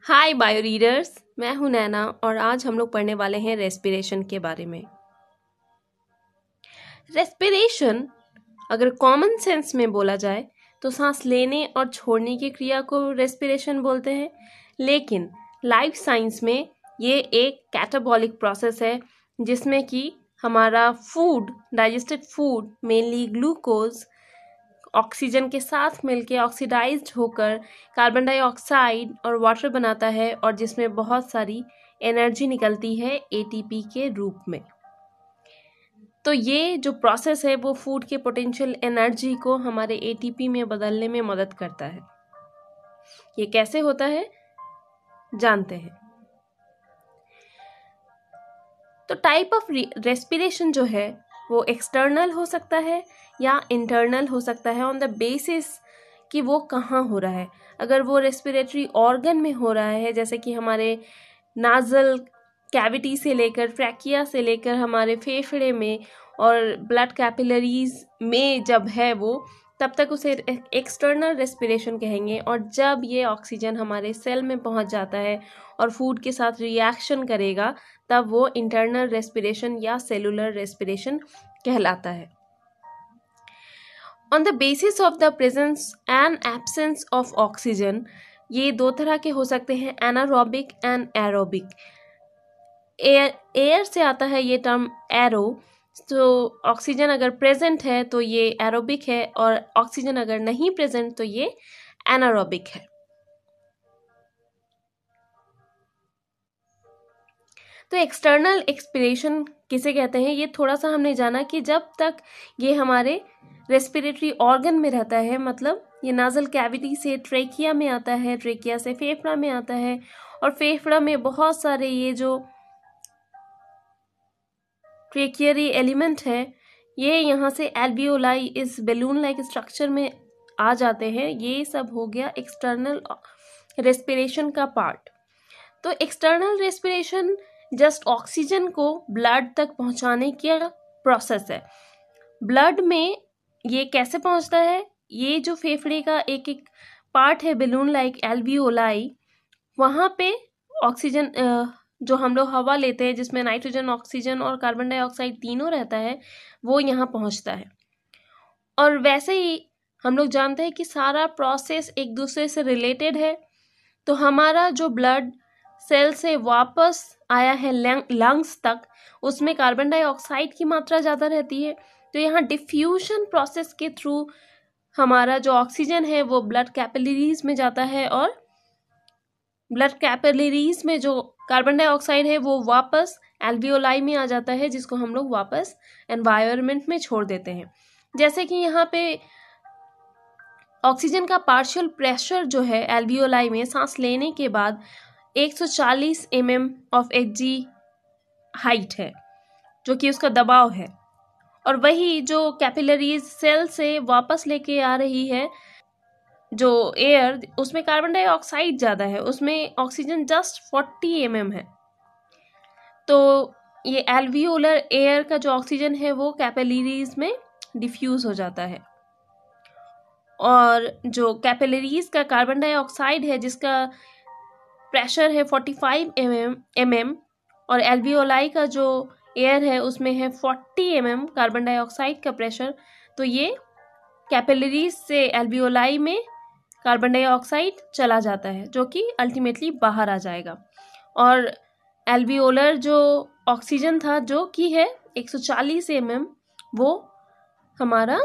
हाय bio readers, मैं हूं नैना और आज हम लोग पढ़ने वाले हैं रेस्पिरेशन के बारे में। रेस्पिरेशन अगर कॉमन सेंस में बोला जाए तो सांस लेने और छोड़ने की क्रिया को रेस्पिरेशन बोलते हैं, लेकिन लाइफ साइंस में ये एक कैटाबॉलिक प्रोसेस है जिसमें कि हमारा food, digested food mainly glucose oxygen के साथ मिलकर ऑक्सीडाइज्ड होकर कार्बन डाइऑक्साइड और वाटर बनाता है और जिसमें बहुत सारी एनर्जी निकलती है एटीपी के रूप में। तो ये जो प्रोसेस है वो फूड के पोटेंशियल एनर्जी को हमारे एटीपी में बदलने में मदद करता है। ये कैसे होता है जानते हैं। तो टाइप ऑफ रेस्पिरेशन जो है वो एक्सटर्नल हो सकता है या इंटरनल हो सकता है ऑन द बेसिस कि वो कहाँ हो रहा है। अगर वो रेस्पिरेटरी ऑर्गन में हो रहा है, जैसे कि हमारे नाजल कैविटी से लेकर ट्रैकिया से लेकर हमारे फेफड़े में और ब्लड कैपिलरीज में जब है वो, तब तक उसे एक्सटर्नल रेस्पिरेशन कहेंगे। और जब ये ऑक्सीजन हमारे सेल में पहुंच जाता है और फूड के साथ रिएक्शन करेगा तब वो इंटरनल रेस्पिरेशन या सेलुलर रेस्पिरेशन कहलाता है। On the basis of the presence and absence of oxygen, ये दो तरह के हो सकते हैं, एनारोबिक एंड एरोबिक। एयर से आता है ये टर्म एरो, तो ऑक्सीजन अगर प्रेजेंट है तो ये एरोबिक है और ऑक्सीजन अगर नहीं प्रेजेंट तो ये एनारोबिक है। तो एक्सटर्नल एक्सपिरेशन किसे कहते हैं, ये थोड़ा सा हमने जाना कि जब तक ये हमारे रेस्पिरेटरी ऑर्गन में रहता है, मतलब ये नाजल कैविटी से ट्रेकिया में आता है, ट्रेकिया से फेफड़ा में आता है और फेफड़ा में बहुत सारे ये जो ट्रेकियरी एलिमेंट है ये यहाँ से एल्वियोलाई इस बैलून लाइक स्ट्रक्चर में आ जाते हैं। ये सब हो गया एक्सटर्नल रेस्पिरेशन का पार्ट। तो एक्सटर्नल रेस्पिरेशन जस्ट ऑक्सीजन को ब्लड तक पहुंचाने की प्रोसेस है। ब्लड में ये कैसे पहुंचता है, ये जो फेफड़े का एक एक पार्ट है बैलून लाइक एल्वियोलाई, वहाँ पे ऑक्सीजन जो हम लोग हवा लेते हैं जिसमें नाइट्रोजन, ऑक्सीजन और कार्बन डाइऑक्साइड तीनों रहता है, वो यहाँ पहुँचता है। और वैसे ही हम लोग जानते हैं कि सारा प्रोसेस एक दूसरे से रिलेटेड है। तो हमारा जो ब्लड सेल से वापस आया है लंग्स तक, उसमें कार्बन डाइऑक्साइड की मात्रा ज़्यादा रहती है। तो यहाँ डिफ्यूजन प्रोसेस के थ्रू हमारा जो ऑक्सीजन है वो ब्लड कैपिलरीज में जाता है और ब्लड कैपिलरीज में जो कार्बन डाइऑक्साइड है वो वापस एल्वियोलाई में आ जाता है, जिसको हम लोग वापस एनवायरनमेंट में छोड़ देते हैं। जैसे कि यहाँ पे ऑक्सीजन का पार्शियल प्रेशर जो है एल्वियोलाई में सांस लेने के बाद 140 mm ऑफ Hg हाइट है, जो कि उसका दबाव है। और वही जो कैपिलरीज सेल से वापस लेके आ रही है जो एयर, उसमें कार्बन डाइऑक्साइड ज़्यादा है, उसमें ऑक्सीजन जस्ट 40 mm है। तो ये एल्वियोलर एयर का जो ऑक्सीजन है वो कैपिलरीज में डिफ्यूज हो जाता है और जो कैपिलरीज का कार्बन डाइऑक्साइड है जिसका प्रेशर है 45 mm और एल्वियोलाई का जो एयर है उसमें है 40 mm कार्बन डाइऑक्साइड का प्रेशर, तो ये कैपिलरीज से एल्वियोलाई में कार्बन डाइऑक्साइड चला जाता है जो कि अल्टीमेटली बाहर आ जाएगा। और एल्वियोलर जो ऑक्सीजन था जो कि है 140 mm, वो हमारा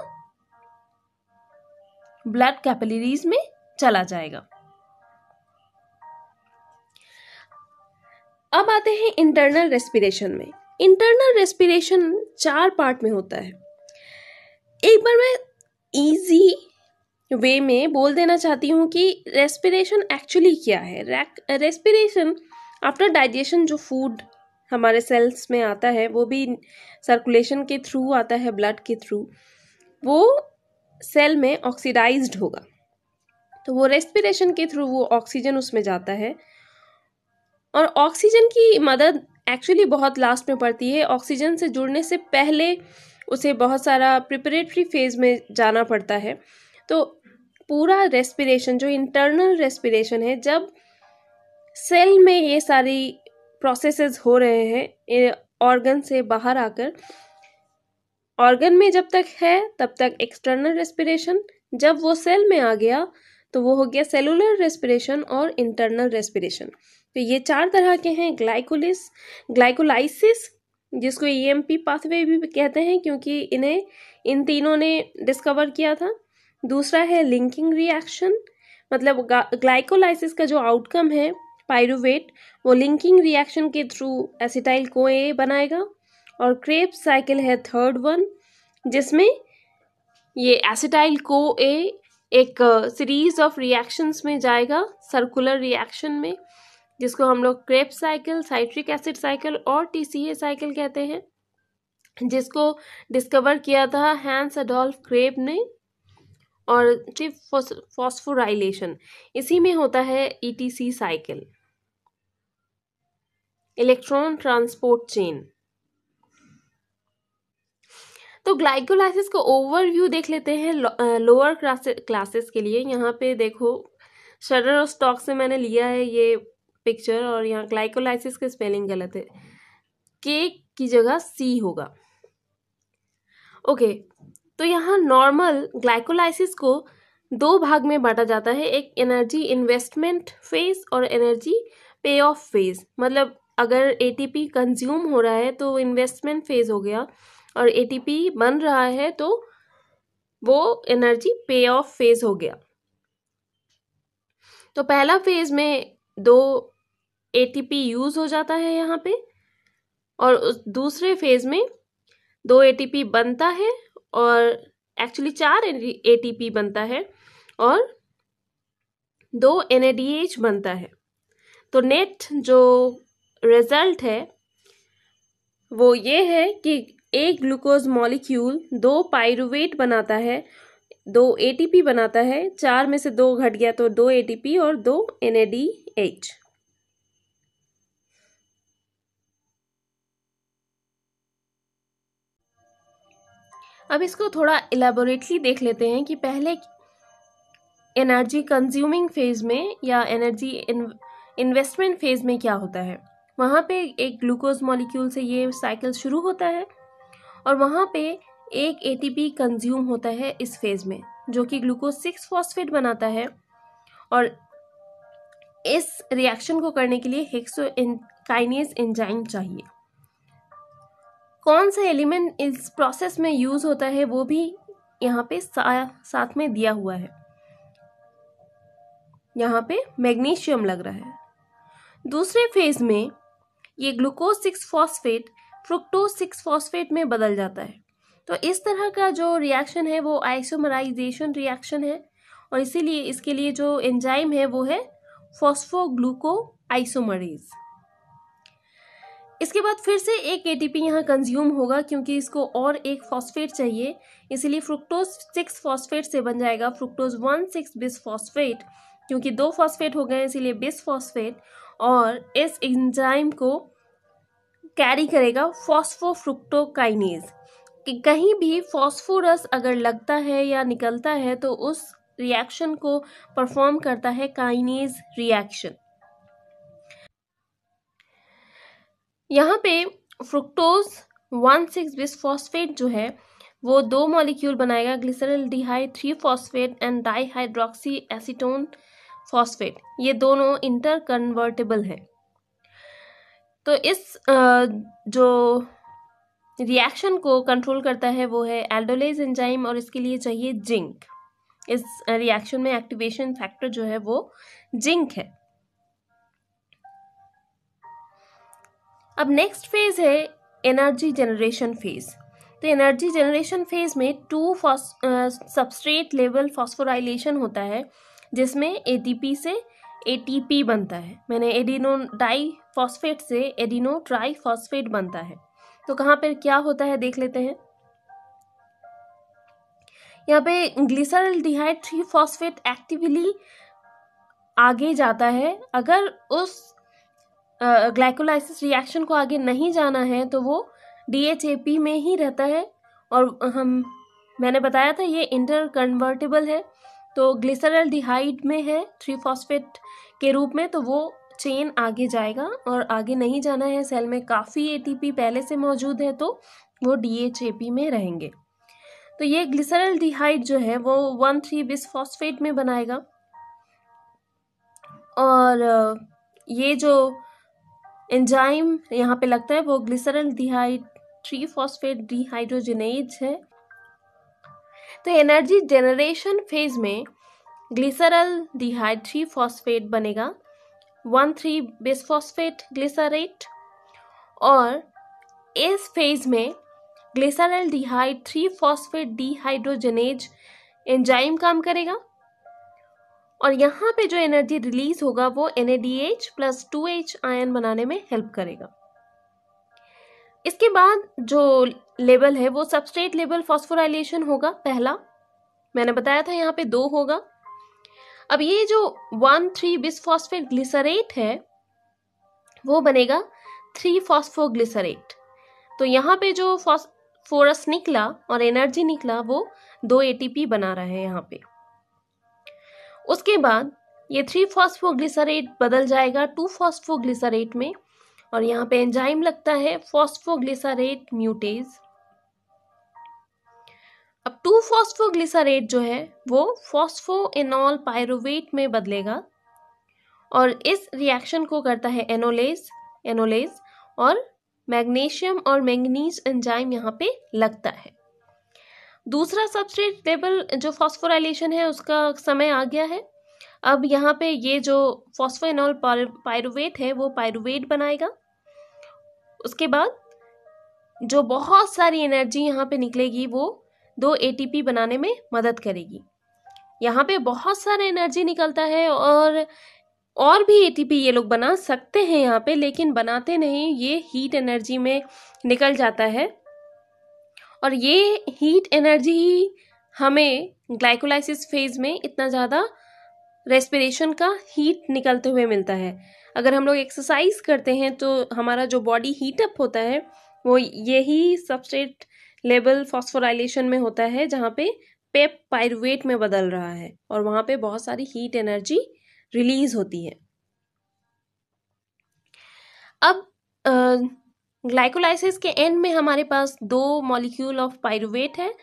ब्लड कैपिलरीज में चला जाएगा। अब आते हैं इंटरनल रेस्पिरेशन में। इंटरनल रेस्पिरेशन 4 पार्ट में होता है। एक बार मैं इजी वे में बोल देना चाहती हूँ कि रेस्पिरेशन एक्चुअली क्या है। रेस्पिरेशन आफ्टर डाइजेशन जो फूड हमारे सेल्स में आता है वो भी सर्कुलेशन के थ्रू आता है, ब्लड के थ्रू, वो सेल में ऑक्सीडाइज्ड होगा। तो वो रेस्पिरेशन के थ्रू वो ऑक्सीजन उसमें जाता है और ऑक्सीजन की मदद एक्चुअली बहुत लास्ट में पड़ती है। ऑक्सीजन से जुड़ने से पहले उसे बहुत सारा प्रिपरेटरी फेज में जाना पड़ता है। तो पूरा रेस्पिरेशन जो इंटरनल रेस्पिरेशन है, जब सेल में ये सारी प्रोसेसेस हो रहे हैं ऑर्गन से बाहर आकर। ऑर्गन में जब तक है तब तक एक्सटर्नल रेस्पिरेशन, जब वो सेल में आ गया तो वो हो गया सेलुलर रेस्पिरेशन और इंटरनल रेस्पिरेशन। तो ये 4 तरह के हैं। ग्लाइकोलाइसिस, जिसको ईएमपी पाथवे भी कहते हैं क्योंकि इन्हें इन तीनों ने डिस्कवर किया था। दूसरा है लिंकिंग रिएक्शन, मतलब ग्लाइकोलाइसिस का जो आउटकम है पाइरूवेट, वो लिंकिंग रिएक्शन के थ्रू एसिटाइल CoA बनाएगा। और क्रेब्स साइकिल है थर्ड वन, जिसमें ये एसिटाइल CoA एक सीरीज ऑफ रिएक्शंस में जाएगा, सर्कुलर रिएक्शन में, जिसको हम लोग Krebs cycle, citric acid cycle और TCA साइकिल कहते हैं, जिसको डिस्कवर किया था हैंस एडोल्फ क्रेब ने। और फॉस्फोराइलेशन, इसी में होता है ETC cycle, electron transport chain. तो ग्लाइकोलाइसिस का ओवरव्यू देख लेते हैं लोअर क्लासेस के लिए। यहाँ पे देखो, शटर और स्टॉक से मैंने लिया है ये पिक्चर, और यहाँ ग्लाइकोलाइसिस की स्पेलिंग गलत है, के की जगह C होगा। ओके, तो यहाँ नॉर्मल ग्लाइकोलाइसिस को 2 भाग में बांटा जाता है, एक एनर्जी इन्वेस्टमेंट फेज और एनर्जी पे ऑफ फेज। मतलब अगर ATP कंज्यूम हो रहा है तो इन्वेस्टमेंट फेज हो गया, और ATP बन रहा है तो वो एनर्जी पे ऑफ फेज हो गया। तो पहला फेज में 2 ATP यूज हो जाता है यहाँ पे, और उस दूसरे फेज में 2 ATP बनता है, और एक्चुअली 4 ATP बनता है और 2 NADH बनता है। तो नेट जो रिजल्ट है वो ये है कि एक ग्लूकोज मॉलिक्यूल 2 पाइरूवेट बनाता है, 2 ATP बनाता है, 4 में से 2 घट गया तो 2 ATP और 2 NADH। अब इसको थोड़ा इलेबोरेटली देख लेते हैं कि पहले एनर्जी कंज्यूमिंग फेज में या एनर्जी इन्वेस्टमेंट फेज में क्या होता है। वहाँ पे एक ग्लूकोज मॉलिक्यूल से ये साइकिल शुरू होता है, और वहाँ पे एक ATP कंज्यूम होता है इस फेज में, जो कि ग्लूकोज 6 फॉस्फेट बनाता है। और इस रिएक्शन को करने के लिए हेक्सोकाइनेज एंजाइम चाहिए। कौन सा एलिमेंट इस प्रोसेस में यूज होता है वो भी यहाँ पे साथ में दिया हुआ है। यहाँ पे मैग्नीशियम लग रहा है। दूसरे फेज में ये ग्लूकोज 6 फॉस्फेट फ्रुक्टोज 6 फॉस्फेट में बदल जाता है। तो इस तरह का जो रिएक्शन है वो आइसोमराइजेशन रिएक्शन है, और इसीलिए इसके लिए जो एंजाइम है वो है फॉस्फोग्लूको आइसोमरेज। इसके बाद फिर से एक ATP यहाँ कंज्यूम होगा, क्योंकि इसको और एक फॉस्फेट चाहिए, इसीलिए फ्रुक्टोज 6 फॉस्फेट से बन जाएगा फ्रुक्टोज 1,6 बिस फॉस्फेट, क्योंकि 2 फॉस्फेट हो गए इसीलिए बिस फॉस्फेट। और इस एंजाइम को कैरी करेगा फॉस्फोफ्रुक्टोकाइनेज, कि कहीं भी फॉस्फोरस अगर लगता है या निकलता है तो उस रिएक्शन को परफॉर्म करता है काइनेज रिएक्शन। यहाँ पे फ्रुक्टोज 1,6 बिस फॉस्फेट जो है वो 2 मॉलिक्यूल बनाएगा, glyceraldehyde 3 phosphate and dihydroxy acetone phosphate. ये दोनों इंटर कन्वर्टेबल है। तो इस जो रिएक्शन को कंट्रोल करता है वो है एल्डोलेज एंजाइम, और इसके लिए चाहिए जिंक। इस रिएक्शन में एक्टिवेशन फैक्टर जो है वो जिंक है। अब नेक्स्ट फेज है एनर्जी जनरेशन फेज। तो एनर्जी जनरेशन फेज में 2 सबस्ट्रेट लेवल फॉस्फोराइलेशन होता है, जिसमें ATP से ATP बनता है। मैंने एडिनो डाई फॉस्फेट से एडिनो ट्राई फॉस्फेट बनता है। तो कहाँ पे क्या होता है देख लेते हैं। यहाँ पे ग्लिसरल्डिहाइड 3 फॉस्फेट एक्टिवली आगे जाता है। अगर उस ग्लाइकोलाइसिस रिएक्शन को आगे नहीं जाना है तो वो DHAP में ही रहता है, और मैंने बताया था ये इंटर कन्वर्टेबल है। तो ग्लिसरल्डिहाइड में है 3 फॉस्फेट के रूप में, तो वो चेन आगे जाएगा और आगे नहीं जाना है, सेल में काफ़ी एटीपी पहले से मौजूद है तो वो डीएचएपी में रहेंगे। तो ये ग्लिसरल्डिहाइड जो है वो 1,3 बिसफॉस्फेट में बनाएगा और ये जो एंजाइम यहाँ पे लगता है वो ग्लिसरल्डिहाइड 3 फॉस्फेट डिहाइड्रोजिनेज है। तो एनर्जी जनरेशन फेज में ग्लिसरल्डिहाइड 3 फॉस्फेट बनेगा 1,3 बिसफॉस्फेट ग्लिसरेट, और इस फेज में ग्लिसरल्डिहाइड 3 फॉस्फेट डिहाइड्रोजिनेज एंजाइम काम करेगा और यहाँ पे जो एनर्जी रिलीज होगा वो NADH प्लस 2H आयन बनाने में हेल्प करेगा। इसके बाद जो लेवल है वो सबस्ट्रेट लेवल फॉस्फोराइलेशन होगा। पहला मैंने बताया था यहाँ पे 2 होगा। अब ये जो 1,3 बिसफॉस्फेट ग्लिसरेट है वो बनेगा 3 फॉस्फोग्लिसरेट। तो यहाँ पे जो फॉस्फोरस निकला और एनर्जी निकला वो 2 ATP बना रहा है यहाँ पे। उसके बाद ये 3 फॉस्फोग्लिसरेट बदल जाएगा 2 फॉस्फोग्लिसरेट में और यहाँ पे एंजाइम लगता है फॉस्फोग्लिसरेट म्यूटेज। अब 2 फॉस्फोग्लिसरेट जो है वो फॉस्फोएनॉल पायरुवेट में बदलेगा और इस रिएक्शन को करता है एनोलेज और मैग्नीशियम और मैंगनीज एंजाइम यहाँ पे लगता है। दूसरा सबस्ट्रेट लेवल जो फॉस्फोराइलेशन है उसका समय आ गया है। अब यहाँ पे ये जो फॉस्फोएनॉल पायरुवेट है वो पायरुवेट बनाएगा। उसके बाद जो बहुत सारी एनर्जी यहाँ पे निकलेगी वो 2 ATP बनाने में मदद करेगी। यहाँ पे बहुत सारा एनर्जी निकलता है और भी ATP ये लोग बना सकते हैं यहाँ पे, लेकिन बनाते नहीं, ये हीट एनर्जी में निकल जाता है और ये हीट एनर्जी ही हमें ग्लाइकोलाइसिस फेज में इतना ज़्यादा रेस्पिरेशन का हीट निकलते हुए मिलता है। अगर हम लोग एक्सरसाइज करते हैं तो हमारा जो बॉडी हीट अप होता है वो यही सबस्ट्रेट लेवल फॉस्फोराइलेशन में होता है, जहाँ पे पेप पायरुवेट में बदल रहा है और वहाँ पे बहुत सारी हीट एनर्जी रिलीज होती है। अब ग्लाइकोलाइसिस के एंड में हमारे पास 2 मॉलिक्यूल ऑफ पायरुवेट है,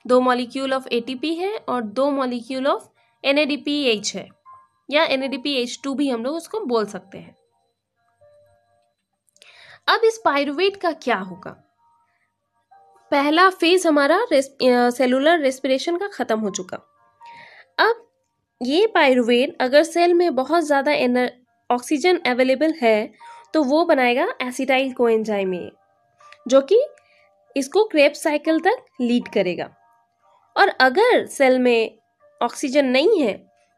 2 मॉलिक्यूल ऑफ ATP है और 2 मॉलिक्यूल ऑफ NADPH है या NADPH2 भी हम लोग उसको बोल सकते हैं। अब इस पायरुवेट का क्या होगा? पहला फेज हमारा सेलुलर रेस्पिरेशन का खत्म हो चुका। अब ये पायरुवेट अगर सेल में बहुत ज़्यादा ऑक्सीजन अवेलेबल है तो वो बनाएगा एसिटाइल कोएंजाइम A, जो कि इसको क्रेब्स साइकिल तक लीड करेगा। और अगर सेल में ऑक्सीजन नहीं है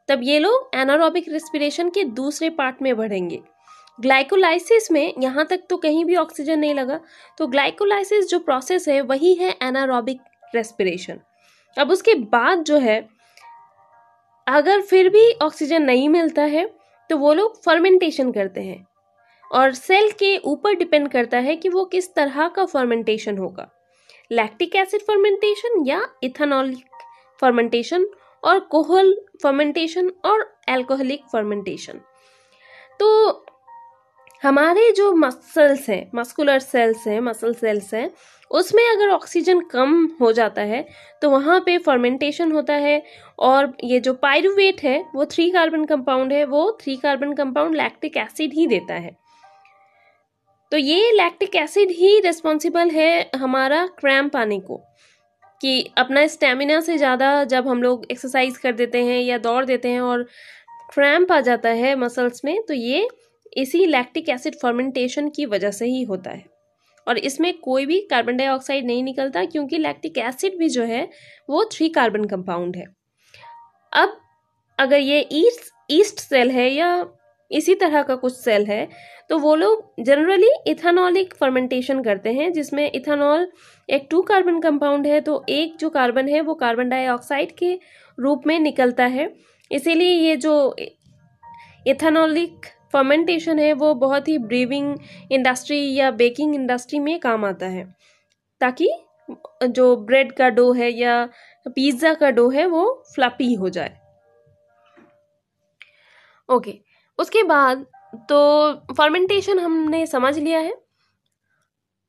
तब ये लोग एनारोबिक रेस्पिरेशन के दूसरे पार्ट में बढ़ेंगे। ग्लाइकोलाइसिस में यहाँ तक तो कहीं भी ऑक्सीजन नहीं लगा, तो ग्लाइकोलाइसिस जो प्रोसेस है वही है एनारोबिक रेस्पिरेशन। अब उसके बाद जो है अगर फिर भी ऑक्सीजन नहीं मिलता है तो वो लोग फर्मेंटेशन करते हैं और सेल के ऊपर डिपेंड करता है कि वो किस तरह का फर्मेंटेशन होगा, लैक्टिक एसिड फर्मेंटेशन या इथेनॉलिक फर्मेंटेशन और कोहल फर्मेंटेशन और अल्कोहलिक फर्मेंटेशन। तो हमारे जो मसल्स हैं, मस्कुलर सेल्स हैं, मसल सेल्स हैं, उसमें अगर ऑक्सीजन कम हो जाता है तो वहाँ पे फर्मेंटेशन होता है और ये जो पायरुवेट है वो 3 कार्बन कंपाउंड है, वो 3 कार्बन कंपाउंड लैक्टिक एसिड ही देता है। तो ये लैक्टिक एसिड ही रिस्पॉन्सिबल है हमारा क्रैम्प आने को, कि अपना स्टेमिना से ज़्यादा जब हम लोग एक्सरसाइज कर देते हैं या दौड़ देते हैं और क्रैम्प आ जाता है मसल्स में, तो ये इसी लैक्टिक एसिड फर्मेंटेशन की वजह से ही होता है। और इसमें कोई भी कार्बन डाइऑक्साइड नहीं निकलता क्योंकि लैक्टिक एसिड भी जो है वो 3 कार्बन कंपाउंड है। अब अगर ये ईस्ट सेल है या इसी तरह का कुछ सेल है तो वो लोग जनरली इथेनॉलिक फर्मेंटेशन करते हैं, जिसमें इथेनॉल एक 2 कार्बन कंपाउंड है, तो एक जो कार्बन है वो कार्बन डाइऑक्साइड के रूप में निकलता है। इसीलिए ये जो इथेनॉलिक फर्मेंटेशन है वो बहुत ही ब्रीविंग इंडस्ट्री या बेकिंग इंडस्ट्री में काम आता है, ताकि जो ब्रेड का डो है या पिज्ज़ा का डो है वो फ्लफी हो जाए। ओके, उसके बाद तो फर्मेंटेशन हमने समझ लिया है।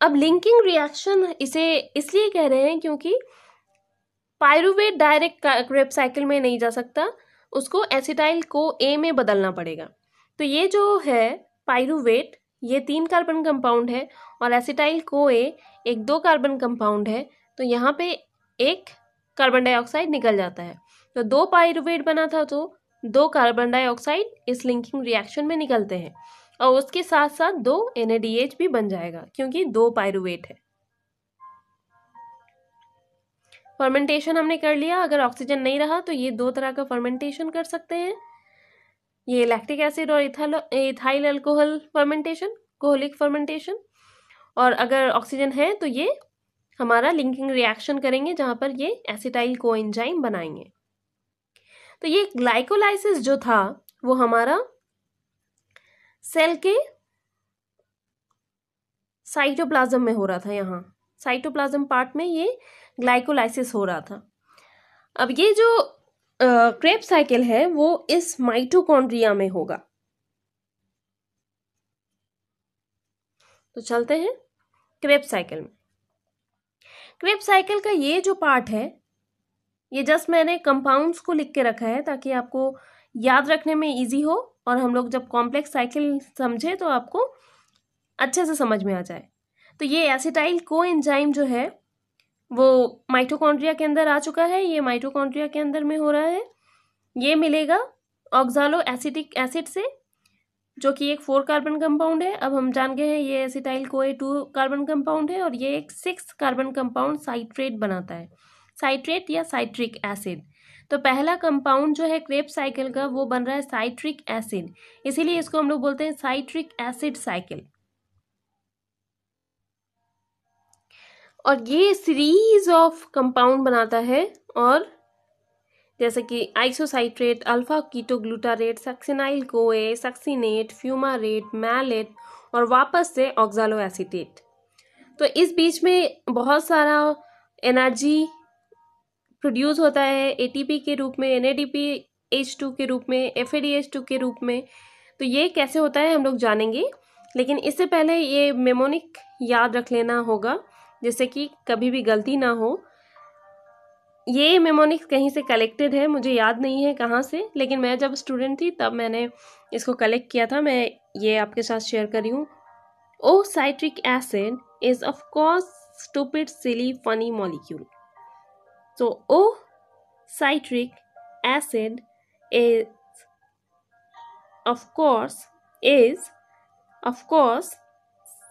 अब लिंकिंग रिएक्शन इसे इसलिए कह रहे हैं क्योंकि पायरुवेट डायरेक्ट क्रेब्स साइकिल में नहीं जा सकता, उसको एसिटाइल को ए में बदलना पड़ेगा। तो ये जो है पायरुवेट, ये 3 कार्बन कंपाउंड है और एसिटाइल को ए एक 2 कार्बन कंपाउंड है। तो यहाँ पे एक कार्बन डाइऑक्साइड निकल जाता है। तो 2 पायरुवेट बना था तो 2 कार्बन डाइऑक्साइड इस लिंकिंग रिएक्शन में निकलते हैं और उसके साथ साथ 2 NADH भी बन जाएगा क्योंकि 2 पायरुवेट है। फर्मेंटेशन हमने कर लिया। अगर ऑक्सीजन नहीं रहा तो ये 2 तरह का फर्मेंटेशन कर सकते हैं, ये लैक्टिक एसिड और इथाइल अल्कोहल फर्मेंटेशन, कोहोलिक फर्मेंटेशन। और अगर ऑक्सीजन है तो ये हमारा लिंकिंग रिएक्शन करेंगे जहां पर ये एसिटाइल कोएंजाइम बनाएंगे। तो ये ग्लाइकोलाइसिस जो था वो हमारा सेल के साइटोप्लाज्म में हो रहा था। यहाँ साइटोप्लाज्म पार्ट में ये ग्लाइकोलाइसिस हो रहा था। अब ये जो क्रेब्स साइकिल है वो इस माइटोकॉन्ड्रिया में होगा। तो चलते हैं क्रेब्स साइकिल में। क्रेब्स साइकिल का ये जो पार्ट है, ये जस्ट मैंने कंपाउंड्स को लिख के रखा है ताकि आपको याद रखने में इजी हो और हम लोग जब कॉम्प्लेक्स साइकिल समझे तो आपको अच्छे से समझ में आ जाए। तो ये एसिटाइल कोएंजाइम जो है वो माइटोकॉन्ड्रिया के अंदर आ चुका है। ये माइटोकॉन्ड्रिया के अंदर में हो रहा है। ये मिलेगा ऑक्सालो एसिटिक एसिड से जो कि एक 4 कार्बन कंपाउंड है। अब हम जान गए हैं ये एसिटाइल कोए 2 कार्बन कंपाउंड है और ये एक 6 कार्बन कंपाउंड साइट्रेट बनाता है, साइट्रेट या साइट्रिक एसिड। तो पहला कंपाउंड जो है क्रेब्स साइकिल का वो बन रहा है साइट्रिक एसिड, इसीलिए इसको हम लोग बोलते हैं साइट्रिक एसिड साइकिल। और ये सीरीज ऑफ कंपाउंड बनाता है और जैसे कि आइसोसाइट्रेट, अल्फा कीटोग्लूटारेट, सक्सिनाइल कोए, सक्सिनेट, फ्यूमारेट, मैलेट और वापस से ऑक्सालो एसीटेट। तो इस बीच में बहुत सारा एनर्जी प्रोड्यूस होता है एटीपी के रूप में, NADPH2 के रूप में, FADH2 के रूप में। तो ये कैसे होता है हम लोग जानेंगे, लेकिन इससे पहले ये मेमोनिक याद रख लेना होगा जिससे कि कभी भी गलती ना हो। ये मेमोनिक्स कहीं से कलेक्टेड है, मुझे याद नहीं है कहाँ से, लेकिन मैं जब स्टूडेंट थी तब मैंने इसको कलेक्ट किया था। मैं ये आपके साथ शेयर कर रही हूँ। O citric acid is of course stupid silly funny molecule. So O citric acid is of course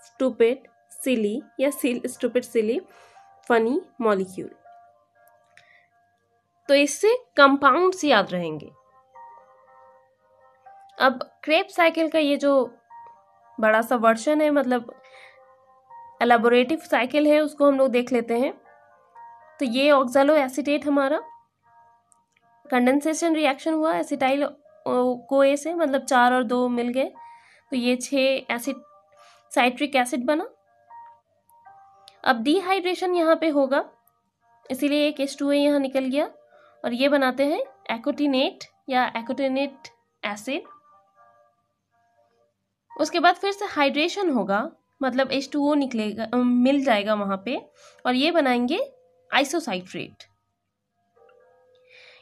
stupid silly या stupid silly funny molecule। तो इससे कंपाउंड्स याद रहेंगे। अब क्रेब्स साइकिल का ये जो बड़ा सा वर्जन है, मतलब एलाबोरेटिव साइकिल है, उसको हम लोग देख लेते हैं। तो ये ऑक्सालो एसीटेट हमारा कंडेंसेशन रिएक्शन हुआ एसिटाइल कोए से, मतलब 4 और 2 मिल गए तो ये 6 एसिड साइट्रिक एसिड बना। अब डिहाइड्रेशन यहाँ पे होगा इसीलिए एक H2A यहाँ निकल गया और ये बनाते हैं एकोटिनेट या एकोटिनेट एसिड। उसके बाद फिर से हाइड्रेशन होगा, मतलब H2O निकलेगा, मिल जाएगा वहाँ पे और ये बनाएंगे आइसोसाइट्रेट।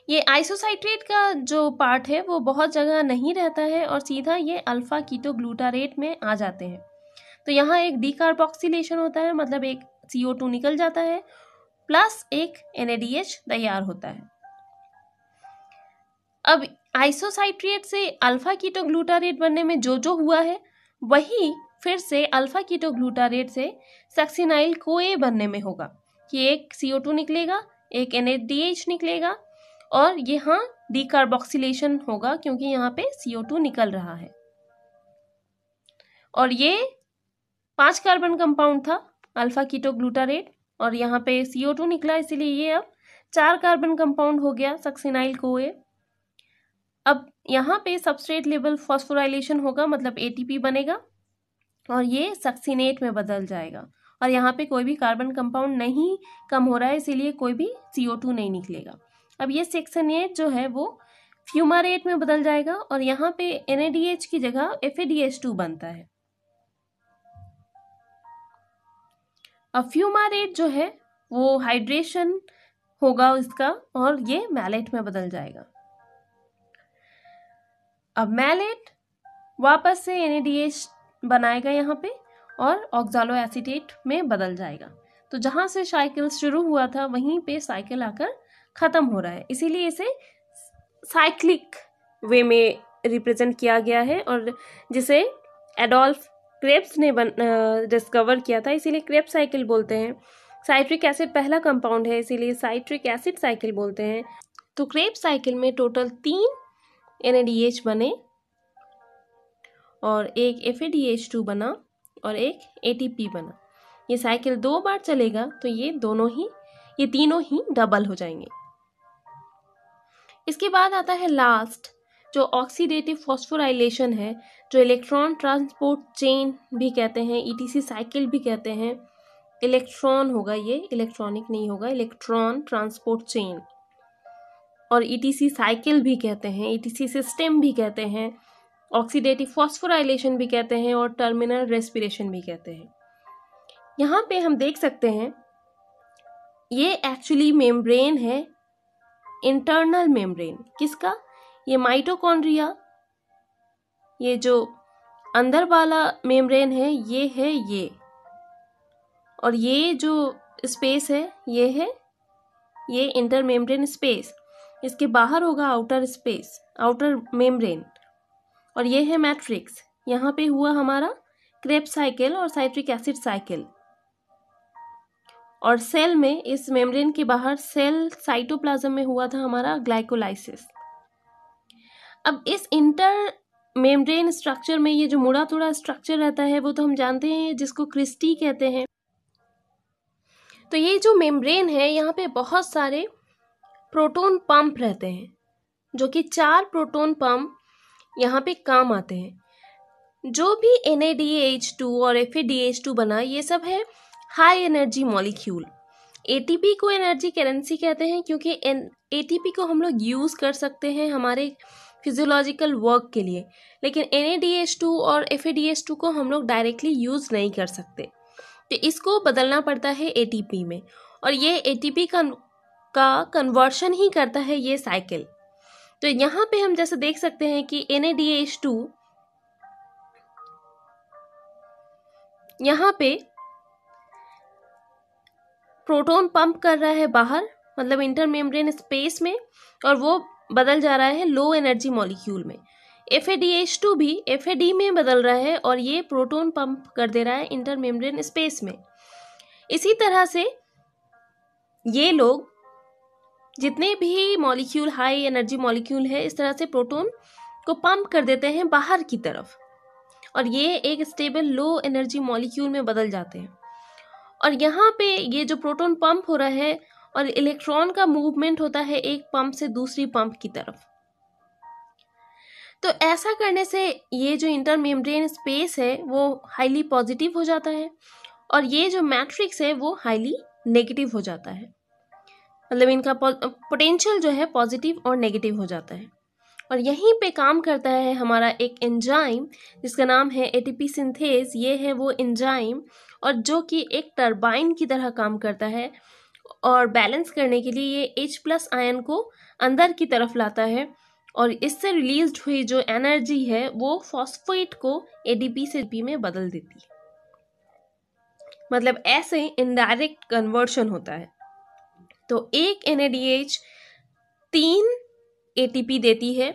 ये आइसोसाइट्रेट का जो पार्ट है वो बहुत जगह नहीं रहता है और सीधा ये अल्फा कीटोग्लूटारेट में आ जाते हैं। तो यहाँ एक डीकार्बोक्सिलेशन होता है, मतलब एक CO2 निकल जाता है प्लस एक NADH तैयार होता है। अब आइसोसाइट्रेट से अल्फा कीटोग्लूटारेट बनने में जो हुआ है वही फिर से अल्फा कीटोग्लूटारेट से सक्सिनाइल कोए बनने में होगा कि एक CO2 निकलेगा, एक NADH निकलेगा और यहाँ डीकार्बोक्सिलेशन होगा क्योंकि यहाँ पे CO2 निकल रहा है। और ये 5 कार्बन कंपाउंड था अल्फा कीटोग्लूटारेट और यहाँ पे CO2 निकला, इसीलिए ये अब 4 कार्बन कंपाउंड हो गया सक्सिनाइल कोए। अब यहाँ पे सबस्ट्रेट लेवल फॉस्फोराइलेशन होगा, मतलब ATP बनेगा और ये सक्सिनेट में बदल जाएगा और यहाँ पे कोई भी कार्बन कंपाउंड नहीं कम हो रहा है, इसीलिए कोई भी CO2 नहीं निकलेगा। अब ये सक्सिनेट जो है वो फ्यूमारेट में बदल जाएगा और यहाँ पे NADH की जगह FADH2 बनता है। अब फ्यूमारेट जो है वो हाइड्रेशन होगा इसका और ये मैलेट में बदल जाएगा। अब मैलेट वापस से NADH बनाएगा यहाँ पे और ऑक्सालो एसीटेट में बदल जाएगा। तो जहां से साइकिल शुरू हुआ था वहीं पे साइकिल आकर खत्म हो रहा है, इसीलिए इसे साइक्लिक वे में रिप्रेजेंट किया गया है और जिसे एडोल्फ क्रेब्स ने डिस्कवर किया था, इसीलिए क्रेब साइकिल बोलते हैं। साइट्रिक एसिड पहला कंपाउंड है, इसीलिए साइट्रिक एसिड साइकिल बोलते हैं। तो क्रेब साइकिल में टोटल 3 NADH बने और एक FADH2 बना और एक ATP बना। ये साइकिल 2 बार चलेगा तो ये तीनों ही डबल हो जाएंगे। इसके बाद आता है लास्ट जो ऑक्सीडेटिव फॉस्फोराइलेशन है, जो इलेक्ट्रॉन ट्रांसपोर्ट चेन भी कहते हैं, ETC साइकिल भी कहते हैं। इलेक्ट्रॉन होगा, ये इलेक्ट्रॉनिक नहीं होगा, इलेक्ट्रॉन ट्रांसपोर्ट चेन और ETC साइकिल भी कहते हैं, ETC सिस्टम भी कहते हैं, ऑक्सीडेटिव फॉस्फोराइलेशन भी कहते हैं और टर्मिनल रेस्पिरेशन भी कहते हैं। यहाँ पे हम देख सकते हैं ये एक्चुअली मेम्ब्रेन है, इंटरनल मेम्ब्रेन किसका, ये माइटोकॉन्ड्रिया, ये जो अंदर वाला मेम्ब्रेन है ये है ये, और ये जो स्पेस है ये इंटर मेम्ब्रेन स्पेस, इसके बाहर होगा आउटर स्पेस, आउटर मेम्ब्रेन, और ये है मैट्रिक्स। यहाँ पे हुआ हमारा क्रेब साइकिल और साइट्रिक एसिड साइकिल, और सेल में इस मेम्ब्रेन के बाहर सेल साइटोप्लाज्म में हुआ था हमारा ग्लाइकोलाइसिस। अब इस इंटर मेम्ब्रेन स्ट्रक्चर में ये जो मुड़ा तुड़ा स्ट्रक्चर रहता है वो तो हम जानते हैं, जिसको क्रिस्टी कहते हैं। तो ये जो मेम्ब्रेन है यहाँ पे बहुत सारे प्रोटोन पंप रहते हैं, जो कि 4 प्रोटोन पंप यहाँ पे काम आते हैं। जो भी NADH2 और FADH2 बना ये सब है हाई एनर्जी मॉलिक्यूल। ATP को एनर्जी करेंसी कहते हैं क्योंकि ATP को हम लोग यूज़ कर सकते हैं हमारे फिजियोलॉजिकल वर्क के लिए, लेकिन NADH2 और FADH2 को हम लोग डायरेक्टली यूज़ नहीं कर सकते, तो इसको बदलना पड़ता है ATP में, और ये ATP का कन्वर्शन ही करता है ये साइकिल। तो यहाँ पे हम जैसे देख सकते हैं कि NADH2 यहाँ पे प्रोटॉन पंप कर रहा है बाहर, मतलब इंटरमेम्ब्रेन स्पेस में, और वो बदल जा रहा है लो एनर्जी मॉलिक्यूल में। FADH2 भी FAD में बदल रहा है और ये प्रोटॉन पंप कर दे रहा है इंटरमेम्ब्रेन स्पेस में। इसी तरह से ये लोग जितने भी मॉलिक्यूल हाई एनर्जी मॉलिक्यूल है इस तरह से प्रोटॉन को पंप कर देते हैं बाहर की तरफ, और ये एक स्टेबल लो एनर्जी मॉलिक्यूल में बदल जाते हैं। और यहाँ पे ये जो प्रोटॉन पंप हो रहा है और इलेक्ट्रॉन का मूवमेंट होता है एक पंप से दूसरी पंप की तरफ। तो ऐसा करने से ये जो इंटरमेम्ब्रेन स्पेस है वो हाईली पॉजिटिव हो जाता है और ये जो मैट्रिक्स है वो हाईली नेगेटिव हो जाता है, मतलब इनका पोटेंशियल जो है पॉजिटिव और नेगेटिव हो जाता है। और यहीं पे काम करता है हमारा एक एंजाइम जिसका नाम है ATP सिंथेज। ये है वो एंजाइम और जो कि एक टरबाइन की तरह काम करता है और बैलेंस करने के लिए ये H+ आयन को अंदर की तरफ लाता है और इससे रिलीज्ड हुई जो एनर्जी है वो फॉस्फेट को ADP से ATP में बदल देती है। मतलब ऐसे इनडायरेक्ट कन्वर्शन होता है। तो एक NADH 3 ATP देती है,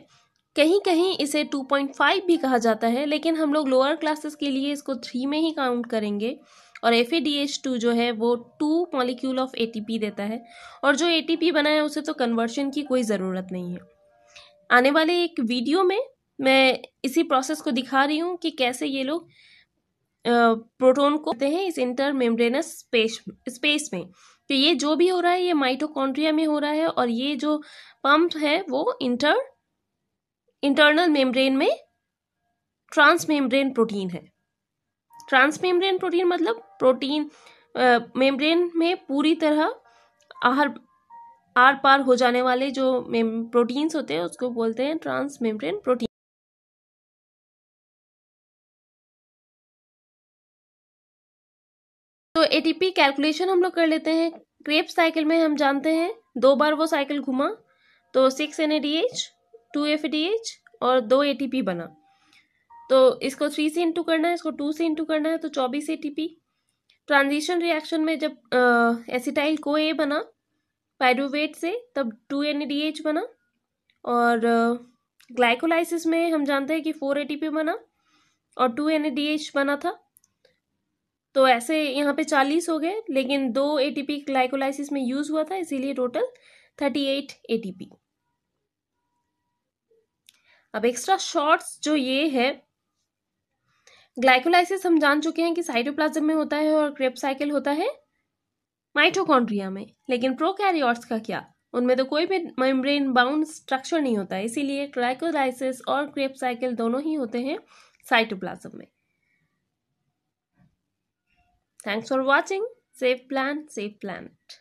कहीं कहीं इसे 2.5 भी कहा जाता है, लेकिन हम लोग लोअर क्लासेस के लिए इसको 3 में ही काउंट करेंगे। और FADH2 जो है वो 2 मॉलिक्यूल ऑफ ATP देता है और जो ATP बना है उसे तो कन्वर्शन की कोई ज़रूरत नहीं है। आने वाले एक वीडियो में मैं इसी प्रोसेस को दिखा रही हूँ कि कैसे ये लोग प्रोटॉन को देते हैं इस इंटरमेम्ब्रेनस स्पेस में। तो ये जो भी हो रहा है ये माइटोकॉन्ड्रिया में हो रहा है और ये जो पंप है वो इंटरनल मेम्ब्रेन में ट्रांसमेम्ब्रेन प्रोटीन है। ट्रांसमेम्ब्रेन प्रोटीन मतलब प्रोटीन मेम्ब्रेन में पूरी तरह आर पार हो जाने वाले जो प्रोटीन्स होते हैं उसको बोलते हैं ट्रांस मेम्ब्रेन प्रोटीन। तो एटीपी कैलकुलेशन हम लोग कर लेते हैं। क्रेब्स साइकिल में हम जानते हैं 2 बार वो साइकिल घुमा तो 6 NADH 2 FADH और 2 ATP बना। तो इसको 3 से इंटू करना है, इसको 2 से इंटू करना है, तो 24 ATP। ट्रांजिशन रिएक्शन में जब एसिटाइल को ए बना पायरुवेट से तब 2 NADH बना। और ग्लाइकोलाइसिस में हम जानते हैं कि 4 ATP बना और 2 NADH बना था। तो ऐसे यहाँ पे 40 हो गए, लेकिन 2 ATP ग्लाइकोलाइसिस में यूज हुआ था, इसीलिए टोटल 38 ATP। अब एक्स्ट्रा शॉर्ट्स जो ये है, ग्लाइकोलाइसिस हम जान चुके हैं कि साइटोप्लाज्म में होता है और क्रेब्स साइकिल होता है माइटोकॉन्ड्रिया में। लेकिन प्रोकैरियोट्स का क्या, उनमें तो कोई भी मेम्ब्रेन बाउंड स्ट्रक्चर नहीं होता है, इसीलिए ग्लाइकोलाइसिस और क्रेब्स साइकिल दोनों ही होते हैं साइटोप्लाज्म में। Thanks for watching. Safe plan, safe planet.